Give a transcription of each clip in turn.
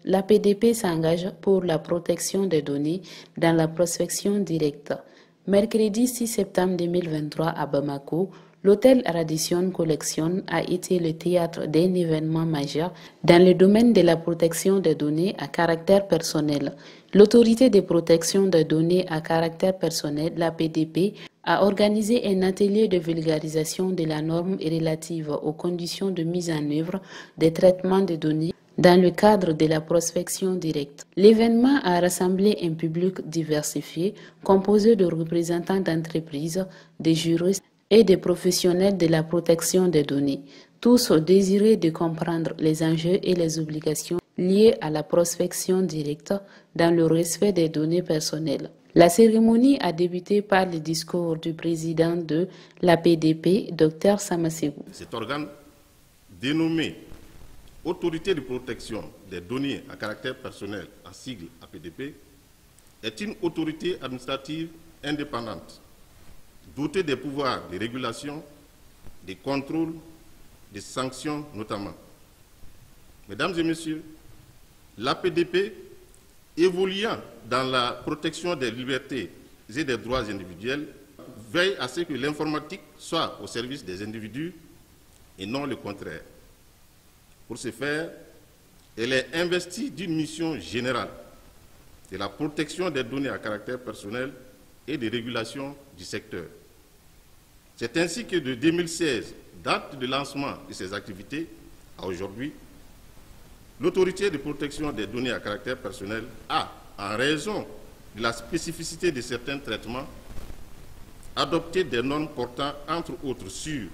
l'APDP s'engage pour la protection des données dans la prospection directe. Mercredi 6 septembre 2023 à Bamako, l'hôtel Radisson Collection a été le théâtre d'un événement majeur dans le domaine de la protection des données à caractère personnel. L'autorité de protection des données à caractère personnel, l'APDP, a organisé un atelier de vulgarisation de la norme relative aux conditions de mise en œuvre des traitements de données dans le cadre de la prospection directe. L'événement a rassemblé un public diversifié, composé de représentants d'entreprises, de juristes et des professionnels de la protection des données, tous désireux de comprendre les enjeux et les obligations liées à la prospection directe dans le respect des données personnelles. La cérémonie a débuté par le discours du président de l'APDP, Dr Samasségou. Cet organe, dénommé Autorité de protection des données à caractère personnel, en sigle APDP, est une autorité administrative indépendante, dotée des pouvoirs de régulation, de contrôle, de sanctions notamment. Mesdames et messieurs, l'APDP, évoluant dans la protection des libertés et des droits individuels, veille à ce que l'informatique soit au service des individus et non le contraire. Pour ce faire, elle est investie d'une mission générale de la protection des données à caractère personnel et de régulation du secteur. C'est ainsi que de 2016, date de lancement de ces activités, à aujourd'hui, l'autorité de protection des données à caractère personnel a, en raison de la spécificité de certains traitements, adopté des normes portant, entre autres, sur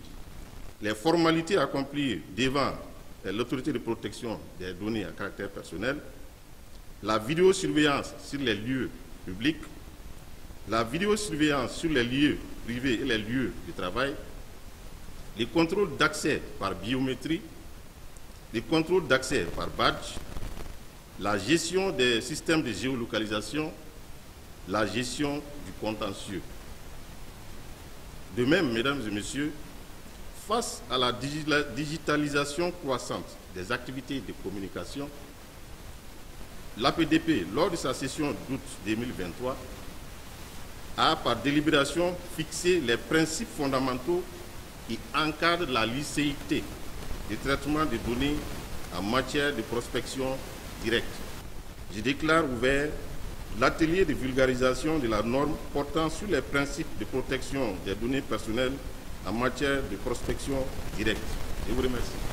les formalités accomplies devant l'autorité de protection des données à caractère personnel, la vidéosurveillance sur les lieux publics, la vidéosurveillance sur les lieux privés et les lieux de travail, les contrôles d'accès par biométrie, les contrôles d'accès par badge, la gestion des systèmes de géolocalisation, la gestion du contentieux. De même, mesdames et messieurs, face à la digitalisation croissante des activités de communication, l'APDP, lors de sa session d'août 2023, a par délibération fixé les principes fondamentaux qui encadrent la licéité du traitement des données en matière de prospection directe. Je déclare ouvert l'atelier de vulgarisation de la norme portant sur les principes de protection des données personnelles en matière de prospection directe. Je vous remercie.